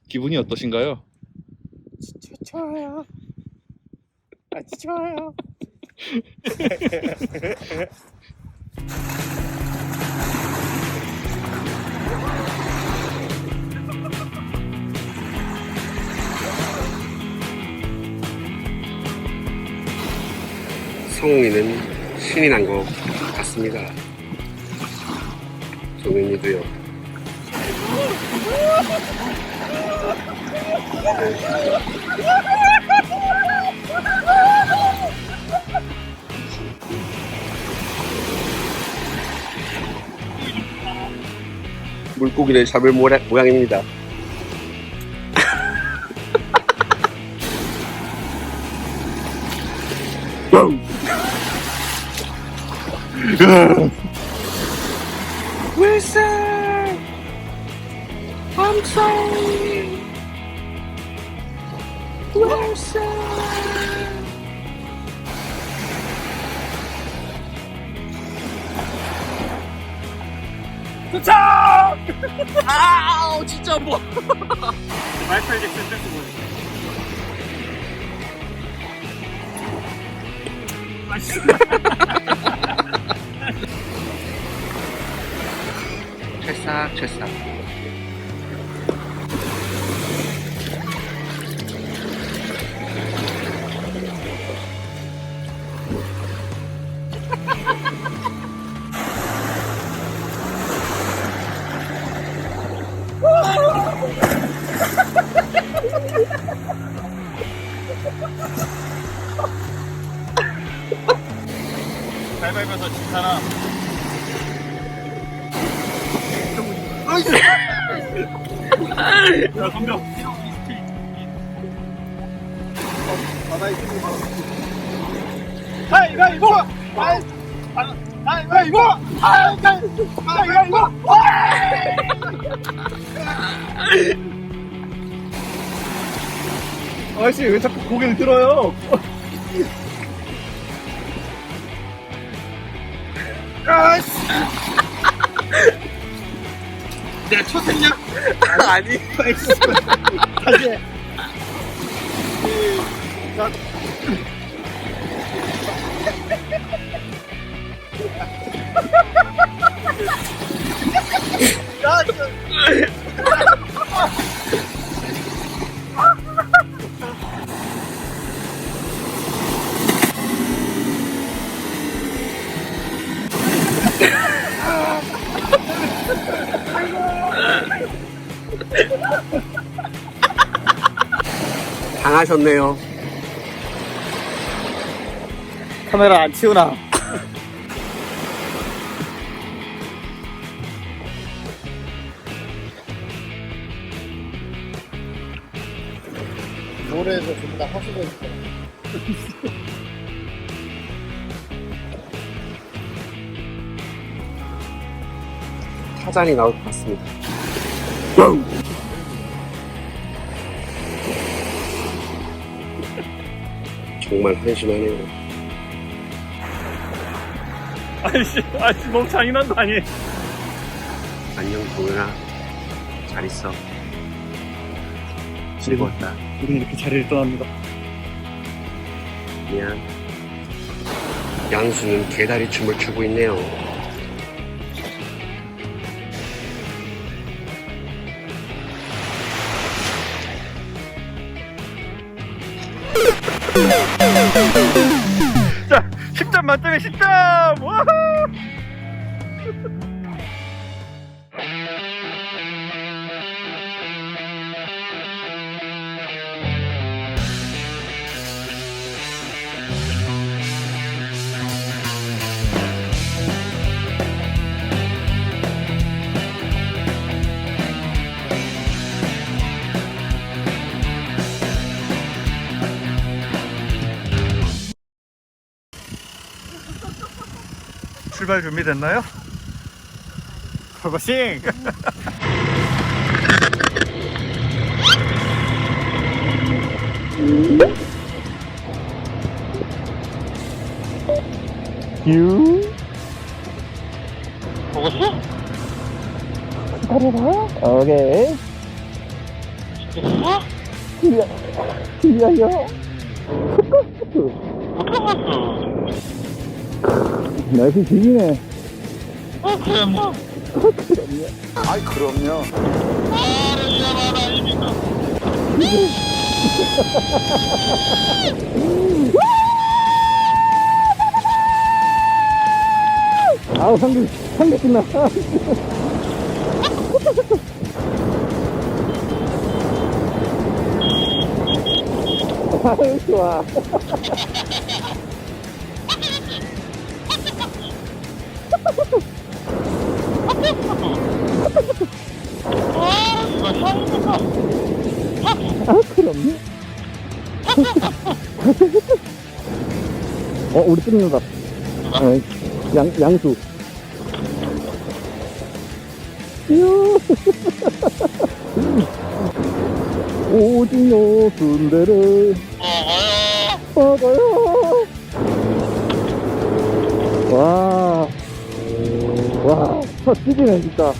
기분이 어떠신가요? 진짜 좋아요. 아주 좋아요. 성웅이는 신이 난 것 같습니다. 종현이도요. 물고기를 잡을 모양입니다. Wilson! I'm sorry! Wilson! 도착! 아우 진짜 뭐 마이클 잭슨 댄스 보네. 맛있어. 찰싹. 가위바위보에서 진 사람. 야, 덤벼. 가위바위보! 가위바위보! 가위바위보! 아저씨 왜 자꾸 고개를 들어요? 아씨! 내가 쳤었냐? 아니. 다시 해. 시작. 당하셨네요. 카메라 안 치우나? 노래에서 전부 다 하수도 있어. 타잔이 나올 것 같습니다. 정말 한심하네요. 아저씨 너무 잔인한 거 아니에요? 안녕 동현아, 잘 있어. 즐거웠다. 우리는 이렇게 자리를 떠납니다. 미안. 양수는 개다리 춤을 추고 있네요. 자, 10점 만점에 10점! 와우! 출발 준비됐나요? 고고싱! 고고싱? 기다려봐. 오케이. TVR요? 날씨 지기네. 그럼요. 아이, 그럼요. 아우, 상대 끝났다. 아유, 좋아. 아, 그럼요. 우리 뜯는다. 양수. 오징어 순대를 먹어요. 와, 첫 찌기네, 진짜.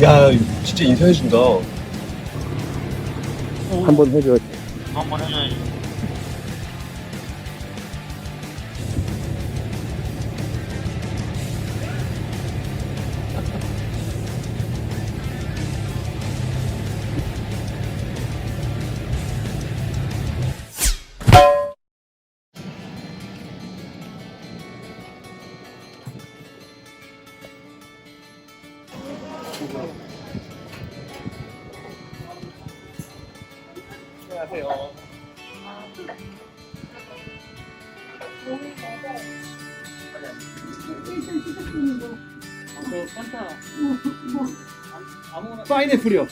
야, 진짜 인사해준다. 한번 해줘야지. 한번 해줘야지. 안녕하세요. 산타. 아무거나. 파인애플이요.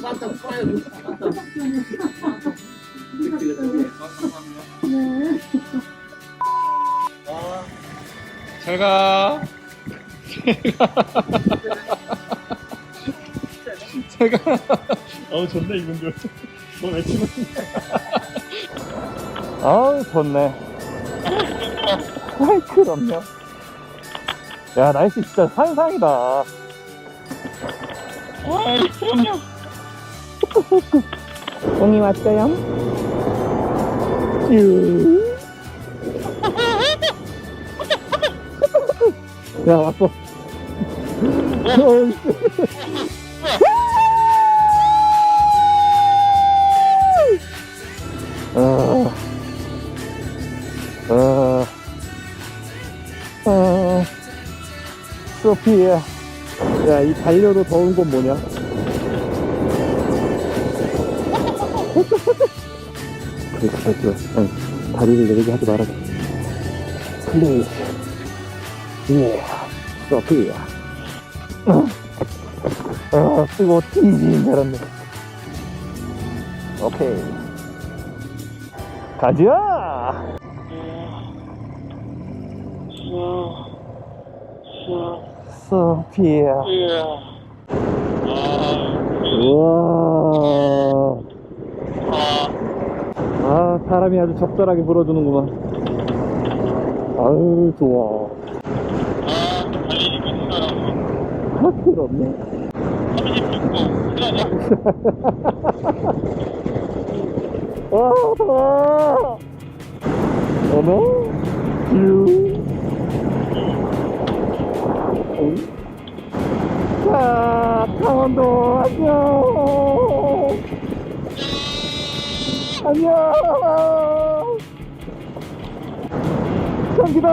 산타 파인. 산타. 잘 가. 잘 가. 좋네 이분들. 너 외치면. 아우, 좋네. 아이, 그럼요. 야, 날씨 진짜 환상이다. 그럼요. 형님 왔어요? 유. 야, 왔어. 소피야. 야, 이 달려도 더운 건 뭐냐? 그래. 다리를 내리게 하지 말아줘. 플레이스. 예. 소피야. 쓰고 튀긴 줄 알았네. 오케이. 가자! 소피야. 우와. 바람이 아주 적절하게 불어주는구만. 아유, 좋아. 달리니까 힘들어. 그렇네. 36도. 와, 어머? 유. 자, 강원도 안녕. 안녕. 경기다.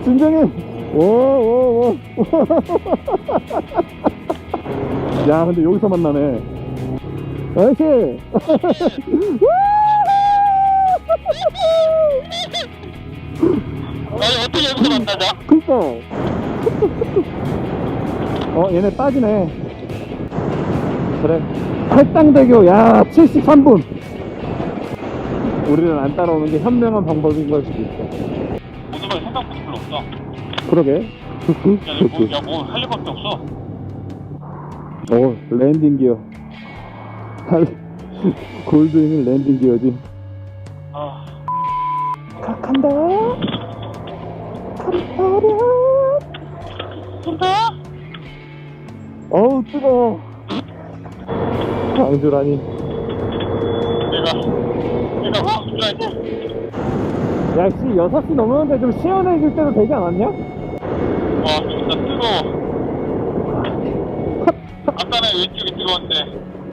진정해. 오. 야, 근데 여기서 만나네. 나이스. 아니 어떻게 여기서 만나자? 그니까. 얘네 빠지네. 그래. 팔당대교, 야, 73분. 우리는 안 따라오는 게 현명한 방법인 걸 수도 있어. 오토바이 생각보다 별로 없어. 그러게. 뭐 할 일밖에 없어. 랜딩 기어. 골드윙은 랜딩 기어지. 아, 간다. 간다랴. 진짜? 어우, 뜨거워. 강주라니. 내가 황수라니. 야, 씨, 6시 넘었는데 좀 시원해질 때도 되지 않았냐? 와, 진짜 뜨거워. 아까는 왼쪽이 뜨거웠는데.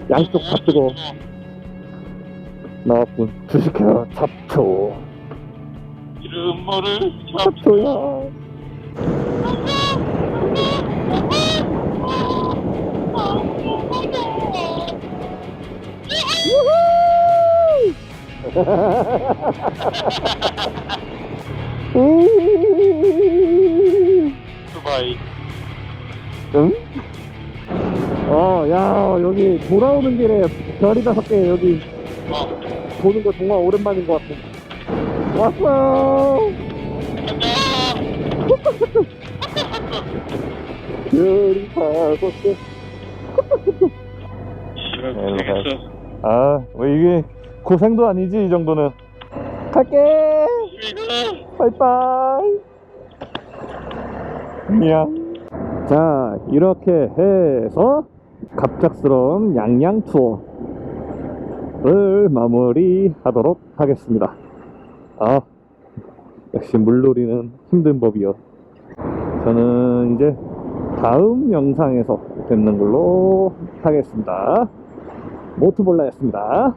양쪽 다 뜨거워. 나왔군. 주식회사 잡초. 이름 뭐를 잡초야. 두바이. 응? 야, 여기 돌아오는 길에 별이 5개 여기 보는 거 정말 오랜만인 것 같아. 왔어. 별이 5개. 왜 이게 고생도 아니지, 이 정도는. 갈게. 바이바이. 미안. 자, 이렇게 해서 갑작스러운 양양 투어를 마무리하도록 하겠습니다. 역시 물놀이는 힘든 법이요. 저는 이제 다음 영상에서 뵙는 걸로 하겠습니다. 모트볼라였습니다.